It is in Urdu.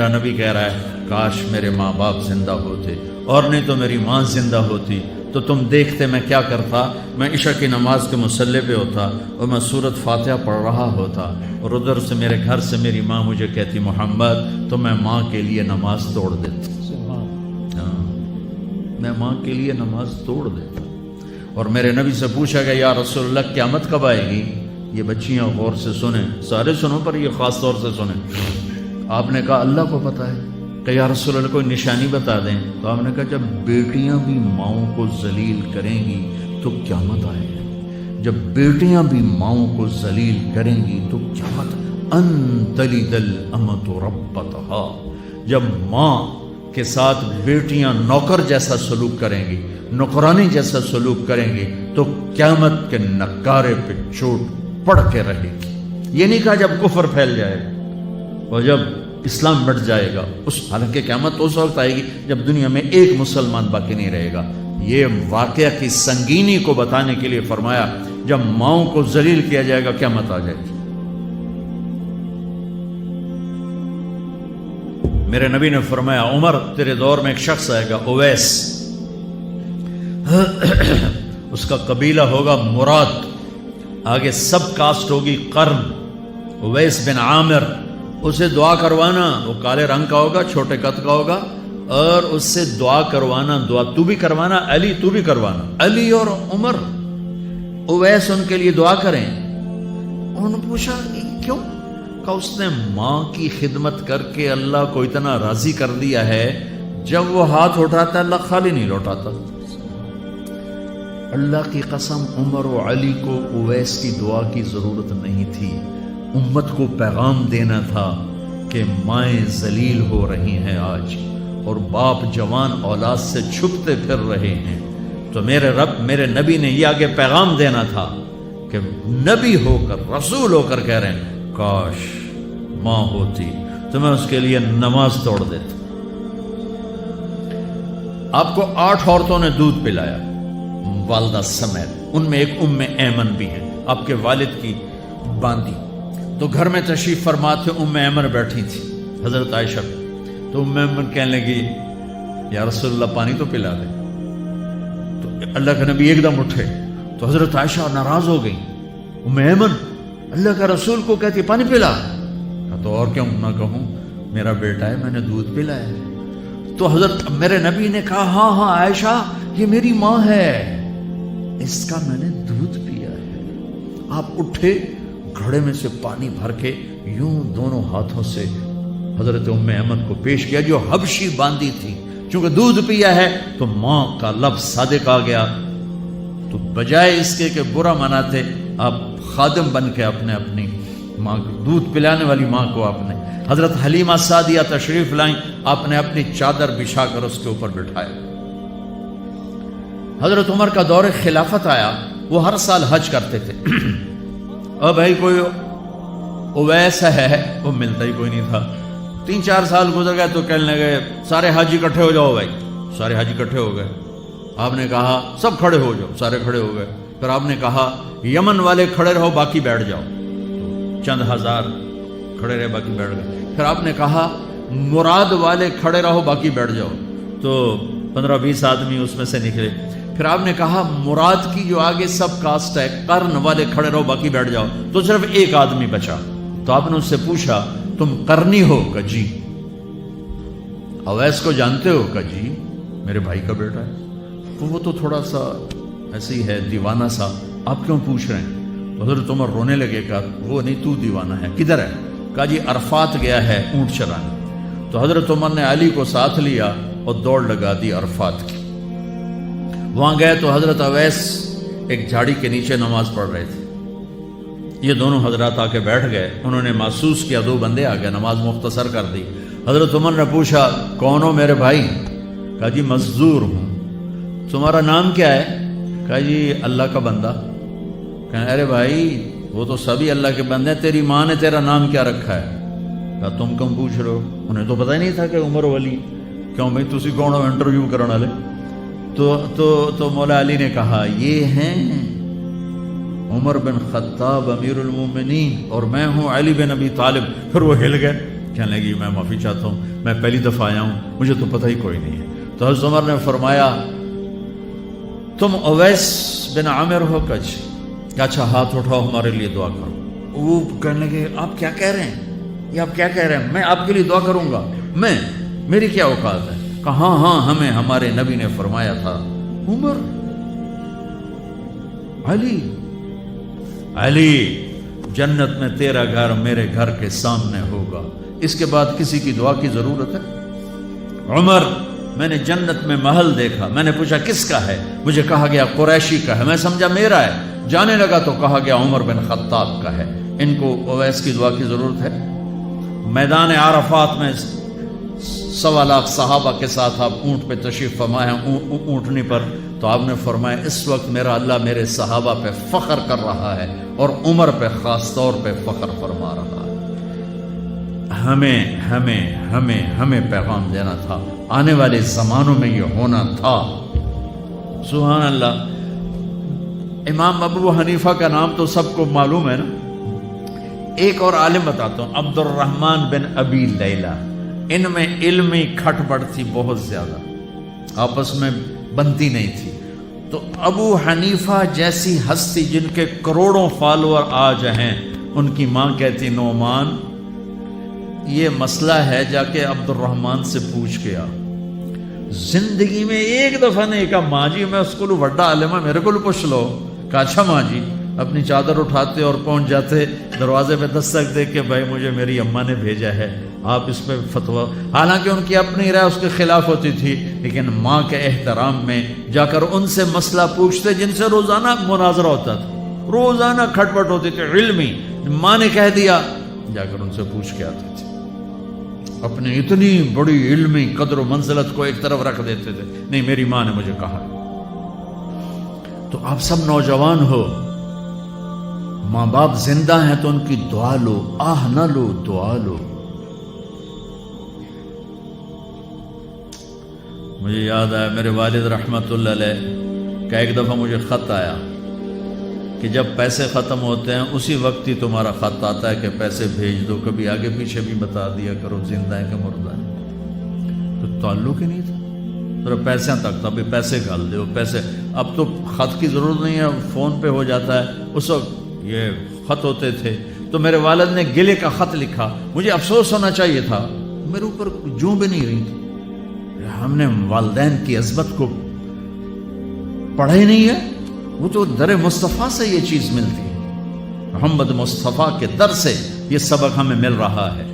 میرا نبی کہہ رہا ہے کاش میرے ماں باپ زندہ ہوتے، اور نہیں تو میری ماں زندہ ہوتی تو تم دیکھتے میں کیا کرتا، میں عشاء کی نماز کے مصلی پہ ہوتا اور میں سورۃ فاتحہ پڑھ رہا ہوتا، اور ادھر سے میرے گھر سے میری ماں مجھے کہتی محمد، تو میں ماں کے لیے نماز توڑ دیتا، میں ماں کے لیے نماز توڑ دیتا۔ اور میرے نبی سے پوچھا گیا یا رسول اللہ قیامت کب آئے گی؟ یہ بچیاں غور سے سنیں، سارے سنو پر یہ خاص طور سے سنیں۔ آپ نے کہا اللہ کو پتہ ہے، کہ یا رسول اللہ کوئی نشانی بتا دیں۔ تو آپ نے کہا جب بیٹیاں بھی ماؤں کو ذلیل کریں گی تو قیامت آئے گی، جب بیٹیاں بھی ماؤں کو ذلیل کریں گی تو قیامت، ان تلد الامۃ ربتہا، جب ماں کے ساتھ بیٹیاں نوکر جیسا سلوک کریں گی، نوکرانی جیسا سلوک کریں گی تو قیامت کے نکارے پہ چوٹ پڑ کے رہے گی۔ یہ نہیں کہا جب کفر پھیل جائے اور جب اسلام مٹ جائے گا، اس حالانکہ قیامت اس وقت آئے گی جب دنیا میں ایک مسلمان باقی نہیں رہے گا۔ یہ واقعہ کی سنگینی کو بتانے کے لیے فرمایا جب ماؤں کو ذلیل کیا جائے گا قیامت آ جائے گی۔ میرے نبی نے فرمایا عمر تیرے دور میں ایک شخص آئے گا اویس، اس کا قبیلہ ہوگا مراد، آگے سب کاسٹ ہوگی قرن، اویس بن عامر، اسے دعا کروانا، وہ کالے رنگ کا ہوگا، چھوٹے قد کا ہوگا، اور اس سے دعا کروانا، دعا تو بھی کروانا علی، تو بھی کروانا، علی اور عمر، اویس ان کے لیے دعا کریں۔ انہوں نے پوچھا کیوں؟ کہ اس نے ماں کی خدمت کر کے اللہ کو اتنا راضی کر دیا ہے، جب وہ ہاتھ اٹھاتا اللہ خالی نہیں لوٹاتا۔ اللہ کی قسم عمر و علی کو اویس کی دعا کی ضرورت نہیں تھی، امت کو پیغام دینا تھا کہ مائیں ذلیل ہو رہی ہیں آج، اور باپ جوان اولاد سے چھپتے پھر رہے ہیں، تو میرے رب میرے نبی نے یہ آگے پیغام دینا تھا کہ نبی ہو کر رسول ہو کر کہہ رہے ہیں کاش ماں ہوتی تو میں اس کے لیے نماز توڑ دیتا۔ آپ کو 8 عورتوں نے دودھ پلایا والدہ سمیت، ان میں ایک ایمن بھی ہے، آپ کے والد کی باندی۔ تو گھر میں تشریف فرما تھے، ایمن بیٹھی تھی حضرت عائشہ پہ، تو ایمن کہنے لگی یا رسول اللہ پانی تو پلا دے۔ تو اللہ کے نبی ایک دم اٹھے تو حضرت عائشہ ناراض ہو گئی، ایمن اللہ کا رسول کو کہتی پانی پلا، تو اور کیوں نہ کہوں میرا بیٹا ہے، میں نے دودھ پلایا ہے۔ تو حضرت میرے نبی نے کہا ہاں ہاں عائشہ یہ میری ماں ہے، اس کا میں نے دودھ پیا ہے۔ آپ اٹھے، گھڑے میں سے پانی بھر کے یوں دونوں ہاتھوں سے حضرت ایمن کو پیش کیا جو حبشی باندی تھی، چونکہ دودھ پیا ہے تو ماں کا لفظ صادق آ گیا، تو بجائے اس کے کہ برا مناتے آپ خادم بن کے اپنی ماں دودھ پلانے والی ماں کو آپ نے، حضرت حلیمہ سعدیہ تشریف لائیں، آپ نے اپنی چادر بچھا کر اس کے اوپر بٹھایا۔ حضرت عمر کا دور خلافت آیا، وہ ہر سال حج کرتے تھے، اور بھائی کوئی اویس ہے وہ ملتا ہی کوئی نہیں تھا۔ 3-4 سال گزر گئے تو کہنے لگے سارے حج اکٹھے ہو جاؤ بھائی، سارے حج اکٹھے ہو گئے۔ آپ نے کہا سب کھڑے ہو جاؤ، سارے کھڑے ہو گئے۔ پھر آپ نے کہا یمن والے کھڑے رہو باقی بیٹھ جاؤ، چند ہزار کھڑے رہے باقی بیٹھ گئے۔ پھر آپ نے کہا مراد والے کھڑے رہو باقی بیٹھ جاؤ، تو 15-20 آدمی اس میں سے نکلے۔ پھر آپ نے کہا مراد کی جو آگے سب کاسٹ ہے قرن والے کھڑے رہو باقی بیٹھ جاؤ، تو صرف ایک آدمی بچا۔ تو آپ نے اس سے پوچھا تم قرنی ہو؟ کہ جی۔ اویس کو جانتے ہو؟ کہ جی میرے بھائی کا بیٹا ہے۔ تو وہ تو تھوڑا سا ایسے ہی ہے دیوانہ سا، آپ کیوں پوچھ رہے ہیں؟ تو حضرت عمر رونے لگے، کہا وہ نہیں تو دیوانہ ہے، کدھر ہے؟ کہا جی عرفات گیا ہے اونٹ چرانے۔ تو حضرت عمر نے علی کو ساتھ لیا اور دوڑ لگا دی عرفات کی۔ وہاں گئے تو حضرت اویس ایک جھاڑی کے نیچے نماز پڑھ رہے تھے، یہ دونوں حضرات آ کے بیٹھ گئے، انہوں نے محسوس کیا 2 بندے آ گئے، نماز مختصر کر دی۔ حضرت عمر نے پوچھا کون ہو میرے بھائی؟ کہا جی مزدور ہوں۔ تمہارا نام کیا ہے؟ کہا جی اللہ کا بندہ۔ کہا ارے بھائی وہ تو سبھی اللہ کے بندے ہیں، تیری ماں نے تیرا نام کیا رکھا ہے؟ کہا تم کم پوچھ رہے ہو؟ انہیں تو پتہ ہی نہیں تھا کہ عمر ولی۔ کیوں بھائی تسی کون ہو انٹرویو کرنے والے؟ تو مولا علی نے کہا یہ ہیں عمر بن خطاب امیر المومنین اور میں ہوں علی بن ابی طالب۔ پھر وہ ہل گئے، کہنے لگی میں معافی چاہتا ہوں، میں پہلی دفعہ آیا ہوں، مجھے تو پتہ ہی کوئی نہیں ہے۔ تو حضرت عمر نے فرمایا تم اویس بن عامر ہو؟ اچھا ہاتھ اٹھاؤ ہمارے لیے دعا کرو۔ وہ کہنے لگے آپ کیا کہہ رہے ہیں، یہ آپ کیا کہہ رہے ہیں، میں آپ کے لیے دعا کروں گا، میری کیا اوقات ہے؟ کہا ہاں ہمیں ہمارے نبی نے فرمایا تھا عمر علی جنت میں تیرا گھر میرے گھر کے سامنے ہوگا، اس کے بعد کسی کی دعا کی ضرورت ہے؟ عمر میں نے جنت میں محل دیکھا، میں نے پوچھا کس کا ہے، مجھے کہا گیا قریشی کا ہے، میں سمجھا میرا ہے، جانے لگا تو کہا گیا عمر بن خطاب کا ہے، ان کو اویس کی دعا کی ضرورت ہے؟ میدان عرفات میں 1.25 لاکھ صحابہ کے ساتھ آپ اونٹ پہ تشریف فرما ہے، اونٹنی پر، تو آپ نے فرمایا اس وقت میرا اللہ میرے صحابہ پہ فخر کر رہا ہے اور عمر پہ خاص طور پہ فخر فرما رہا ہے۔ ہمیں پیغام دینا تھا، آنے والے زمانوں میں یہ ہونا تھا۔ سبحان اللہ۔ امام ابو حنیفہ کا نام تو سب کو معلوم ہے نا، ایک اور عالم بتاتا ہوں، عبد الرحمن بن ابی لیلہ، ان میں علمی کھٹ بڑھ تھی بہت زیادہ، آپس میں بنتی نہیں تھی۔ تو ابو حنیفہ جیسی ہستی جن کے کروڑوں فالوور آج ہیں، ان کی ماں کہتی نعمان یہ مسئلہ ہے جا کے عبد الرحمن سے پوچھ کے آ۔ زندگی میں ایک دفعہ نہیں کہا ماں جی میں اس کو بڑا عالم ہے میرے کو پوچھ لو، کہا اچھا ماں جی، اپنی چادر اٹھاتے اور پہنچ جاتے دروازے پہ دستک دے کے بھائی مجھے میری اماں نے بھیجا ہے آپ اس پہ فتویٰ، حالانکہ ان کی اپنی رائے اس کے خلاف ہوتی تھی، لیکن ماں کے احترام میں جا کر ان سے مسئلہ پوچھتے جن سے روزانہ مناظرہ ہوتا تھا، روزانہ کھٹ پٹ ہوتی تھی علمی، ماں نے کہہ دیا جا کر ان سے پوچھ کے آتے تھے، اپنی اتنی بڑی علمی قدر و منزلت کو ایک طرف رکھ دیتے تھے، نہیں میری ماں نے مجھے کہا۔ تو آپ سب نوجوان ہو، ماں باپ زندہ ہیں تو ان کی دعا لو، آہ نہ لو، دعا لو۔ مجھے یاد آیا میرے والد رحمت اللہ علیہ کا ایک دفعہ مجھے خط آیا کہ جب پیسے ختم ہوتے ہیں اسی وقت ہی تمہارا خط آتا ہے کہ پیسے بھیج دو، کبھی آگے پیچھے بھی بتا دیا کرو زندہ ہے کہ مردہ ہے۔ تو تعلق ہی نہیں تھا، ذرا پیسے تک تھا، بھی پیسے ڈال دو پیسے، اب تو خط کی ضرورت نہیں ہے، فون پہ ہو جاتا ہے، اس وقت یہ خط ہوتے تھے۔ تو میرے والد نے گلے کا خط لکھا، مجھے افسوس ہونا چاہیے تھا، میرے اوپر جوں بھی نہیں رہی تھی، ہم نے والدین کی عظمت کو پڑھا ہی نہیں ہے، وہ تو در مصطفیٰ سے یہ چیز ملتی ہے، محمد مصطفیٰ کے در سے یہ سبق ہمیں مل رہا ہے۔